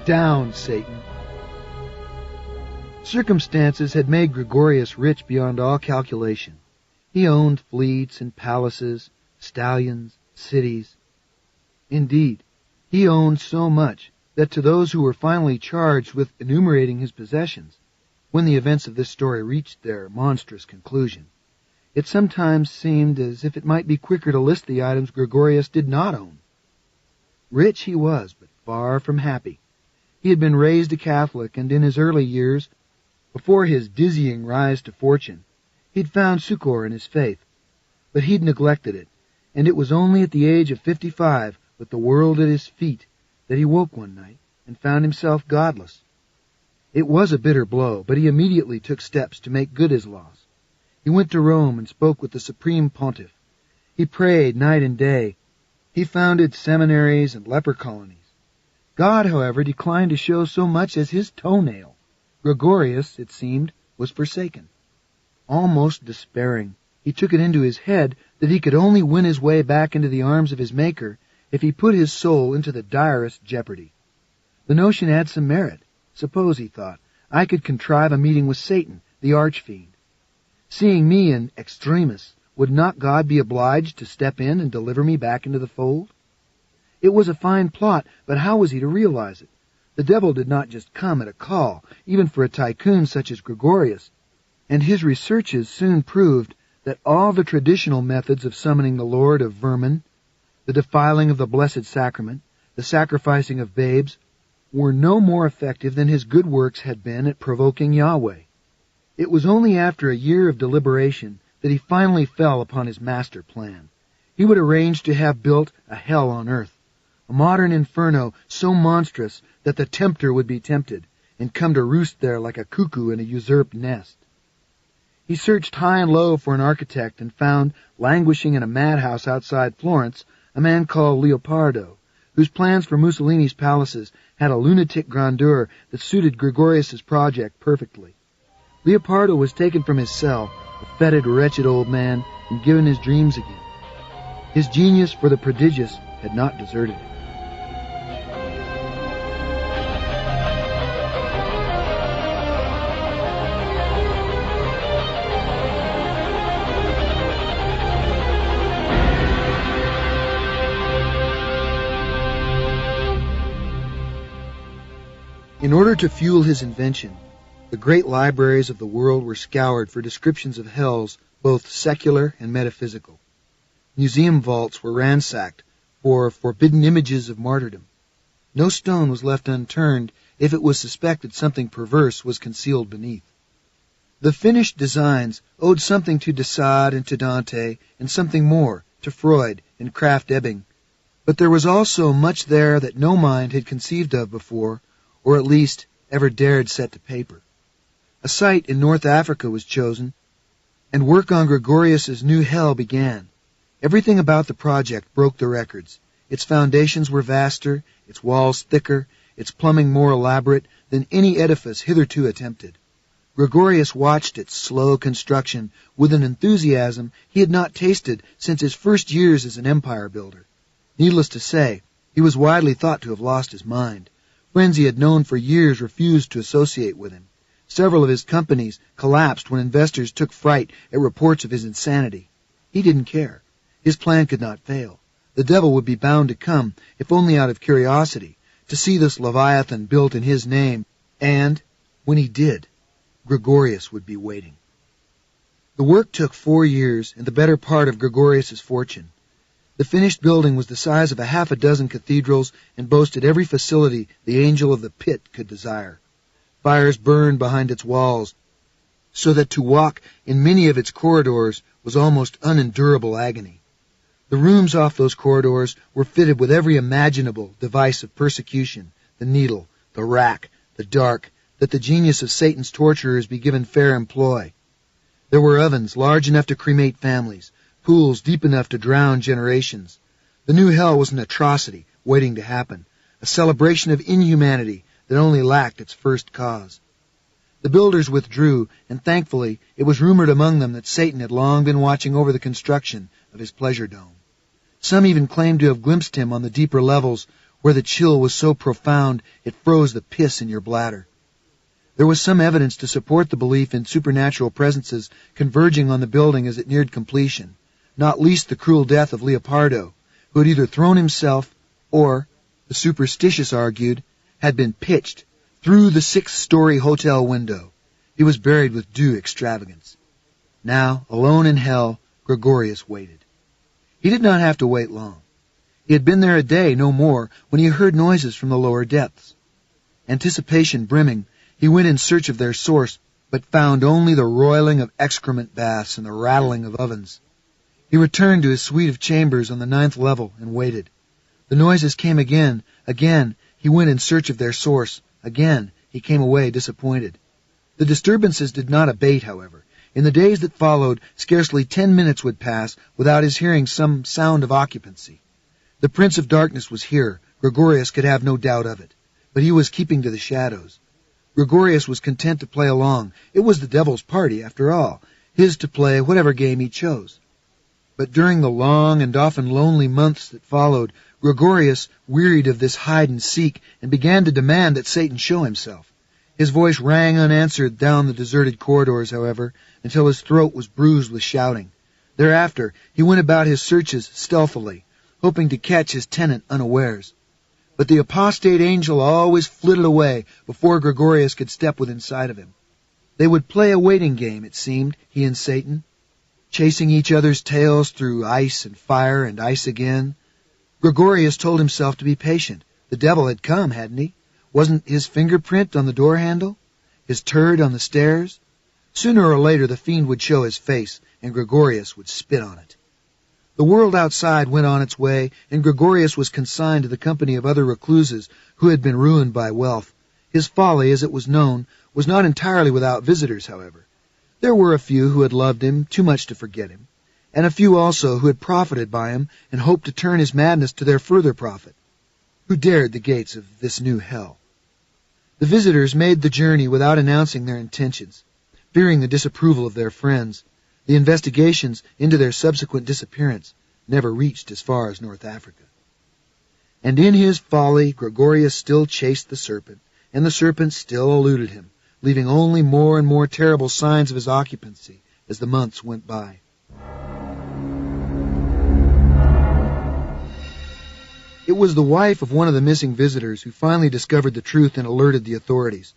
Down, Satan! Circumstances had made Gregorius rich beyond all calculation. He owned fleets and palaces, stallions, cities. Indeed, he owned so much that to those who were finally charged with enumerating his possessions, when the events of this story reached their monstrous conclusion, it sometimes seemed as if it might be quicker to list the items Gregorius did not own. Rich he was, but far from happy. He had been raised a Catholic, and in his early years, before his dizzying rise to fortune, he'd found succor in his faith. But he'd neglected it, and it was only at the age of 55, with the world at his feet, that he woke one night and found himself godless. It was a bitter blow, but he immediately took steps to make good his loss. He went to Rome and spoke with the Supreme Pontiff. He prayed night and day. He founded seminaries and leper colonies. God, however, declined to show so much as his toenail. Gregorius, it seemed, was forsaken. Almost despairing, he took it into his head that he could only win his way back into the arms of his Maker if he put his soul into the direst jeopardy. The notion had some merit. Suppose, he thought, I could contrive a meeting with Satan, the archfiend. Seeing me an extremis, would not God be obliged to step in and deliver me back into the fold? It was a fine plot, but how was he to realize it? The devil did not just come at a call, even for a tycoon such as Gregorius, and his researches soon proved that all the traditional methods of summoning the Lord of vermin, the defiling of the Blessed Sacrament, the sacrificing of babes, were no more effective than his good works had been at provoking Yahweh. It was only after a year of deliberation that he finally fell upon his master plan. He would arrange to have built a hell on earth, a modern inferno so monstrous that the tempter would be tempted and come to roost there like a cuckoo in a usurped nest. He searched high and low for an architect and found, languishing in a madhouse outside Florence, a man called Leopardo, whose plans for Mussolini's palaces had a lunatic grandeur that suited Gregorius's project perfectly. Leopardo was taken from his cell, a fetid, wretched old man, and given his dreams again. His genius for the prodigious had not deserted him. In order to fuel his invention, the great libraries of the world were scoured for descriptions of hells, both secular and metaphysical. Museum vaults were ransacked for forbidden images of martyrdom. No stone was left unturned if it was suspected something perverse was concealed beneath. The finished designs owed something to de Sade and to Dante, and something more to Freud and Krafft-Ebing. But there was also much there that no mind had conceived of before, or at least ever dared set to paper. A site in North Africa was chosen, and work on Gregorius's new hell began. Everything about the project broke the records. Its foundations were vaster, its walls thicker, its plumbing more elaborate than any edifice hitherto attempted. Gregorius watched its slow construction with an enthusiasm he had not tasted since his first years as an empire builder. Needless to say, he was widely thought to have lost his mind. Friends he had known for years refused to associate with him. Several of his companies collapsed when investors took fright at reports of his insanity. He didn't care. His plan could not fail. The devil would be bound to come, if only out of curiosity, to see this Leviathan built in his name, and, when he did, Gregorius would be waiting. The work took 4 years and the better part of Gregorius's fortune. The finished building was the size of a half a dozen cathedrals and boasted every facility the angel of the pit could desire. Fires burned behind its walls, so that to walk in many of its corridors was almost unendurable agony. The rooms off those corridors were fitted with every imaginable device of persecution, the needle, the rack, the dark, that the genius of Satan's torturers be given fair employ. There were ovens large enough to cremate families, pools deep enough to drown generations. The new hell was an atrocity waiting to happen, a celebration of inhumanity that only lacked its first cause. The builders withdrew, and thankfully it was rumored among them that Satan had long been watching over the construction of his pleasure dome. Some even claimed to have glimpsed him on the deeper levels where the chill was so profound it froze the piss in your bladder. There was some evidence to support the belief in supernatural presences converging on the building as it neared completion, not least the cruel death of Leopardo, who had either thrown himself or, the superstitious argued, had been pitched through the 6th-story hotel window. He was buried with due extravagance. Now, alone in hell, Gregorius waited. He did not have to wait long. He had been there a day, no more, when he heard noises from the lower depths. Anticipation brimming, he went in search of their source, but found only the roiling of excrement baths and the rattling of ovens. He returned to his suite of chambers on the 9th level and waited. The noises came again. Again, he went in search of their source. Again, he came away disappointed. The disturbances did not abate, however. In the days that followed, scarcely 10 minutes would pass without his hearing some sound of occupancy. The Prince of Darkness was here. Gregorius could have no doubt of it. But he was keeping to the shadows. Gregorius was content to play along. It was the devil's party, after all, his to play whatever game he chose. But during the long and often lonely months that followed, Gregorius wearied of this hide-and-seek and began to demand that Satan show himself. His voice rang unanswered down the deserted corridors, however, until his throat was bruised with shouting. Thereafter, he went about his searches stealthily, hoping to catch his tenant unawares. But the apostate angel always flitted away before Gregorius could step within sight of him. They would play a waiting game, it seemed, he and Satan, chasing each other's tails through ice and fire and ice again. Gregorius told himself to be patient. The devil had come, hadn't he? Wasn't his fingerprint on the door handle? His turd on the stairs? Sooner or later the fiend would show his face, and Gregorius would spit on it. The world outside went on its way, and Gregorius was consigned to the company of other recluses who had been ruined by wealth. His folly, as it was known, was not entirely without visitors, however. There were a few who had loved him too much to forget him, and a few also who had profited by him and hoped to turn his madness to their further profit, who dared the gates of this new hell. The visitors made the journey without announcing their intentions, fearing the disapproval of their friends. The investigations into their subsequent disappearance never reached as far as North Africa. And in his folly, Gregorius still chased the serpent, and the serpent still eluded him, leaving only more and more terrible signs of his occupancy as the months went by. It was the wife of one of the missing visitors who finally discovered the truth and alerted the authorities.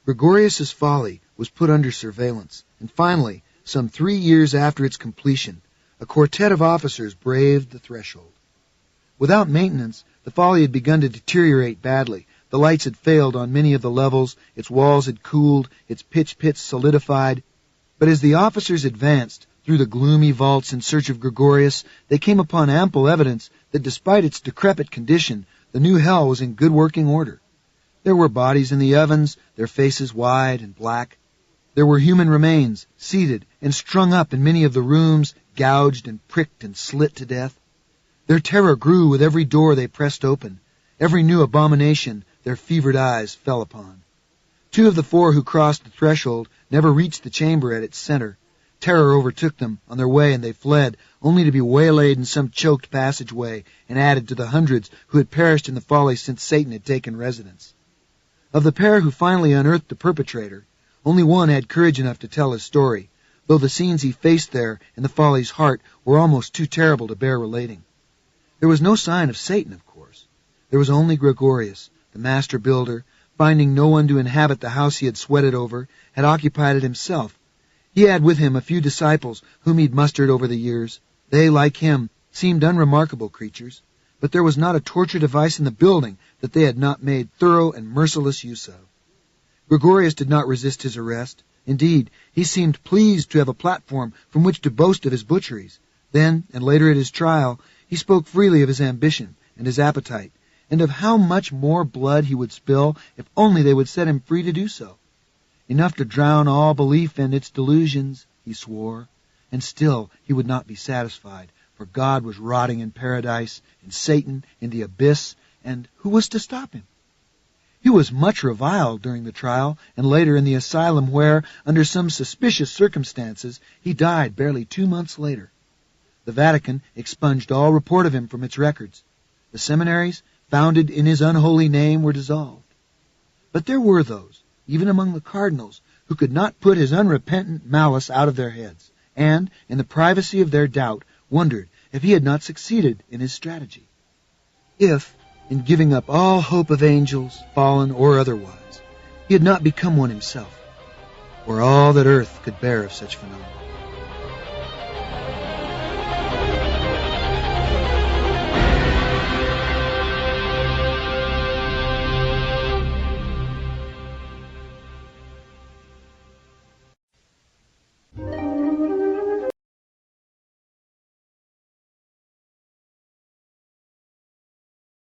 Gregorius's folly was put under surveillance, and finally, some 3 years after its completion, a quartet of officers braved the threshold. Without maintenance, the folly had begun to deteriorate badly. The lights had failed on many of the levels, its walls had cooled, its pitch pits solidified. But as the officers advanced through the gloomy vaults in search of Gregorius, they came upon ample evidence that despite its decrepit condition, the new hell was in good working order. There were bodies in the ovens, their faces wide and black. There were human remains, seated and strung up in many of the rooms, gouged and pricked and slit to death. Their terror grew with every door they pressed open. Every new abomination their fevered eyes fell upon. 2 of the 4 who crossed the threshold never reached the chamber at its center. Terror overtook them on their way, and they fled, only to be waylaid in some choked passageway and added to the hundreds who had perished in the folly since Satan had taken residence. Of the pair who finally unearthed the perpetrator, only one had courage enough to tell his story, though the scenes he faced there in the folly's heart were almost too terrible to bear relating. There was no sign of Satan, of course. There was only Gregorius, the master builder, finding no one to inhabit the house he had sweated over, had occupied it himself. He had with him a few disciples whom he'd mustered over the years. They, like him, seemed unremarkable creatures, but there was not a torture device in the building that they had not made thorough and merciless use of. Gregorius did not resist his arrest. Indeed, he seemed pleased to have a platform from which to boast of his butcheries. Then, and later at his trial, he spoke freely of his ambition and his appetite, and of how much more blood he would spill if only they would set him free to do so. Enough to drown all belief in its delusions, he swore, and still he would not be satisfied, for God was rotting in paradise, and Satan in the abyss, and who was to stop him? He was much reviled during the trial, and later in the asylum where, under some suspicious circumstances, he died barely 2 months later. The Vatican expunged all report of him from its records. The seminaries founded in his unholy name were dissolved. But there were those, even among the cardinals, who could not put his unrepentant malice out of their heads, and, in the privacy of their doubt, wondered if he had not succeeded in his strategy. If, in giving up all hope of angels, fallen or otherwise, he had not become one himself, or all that earth could bear of such phenomena.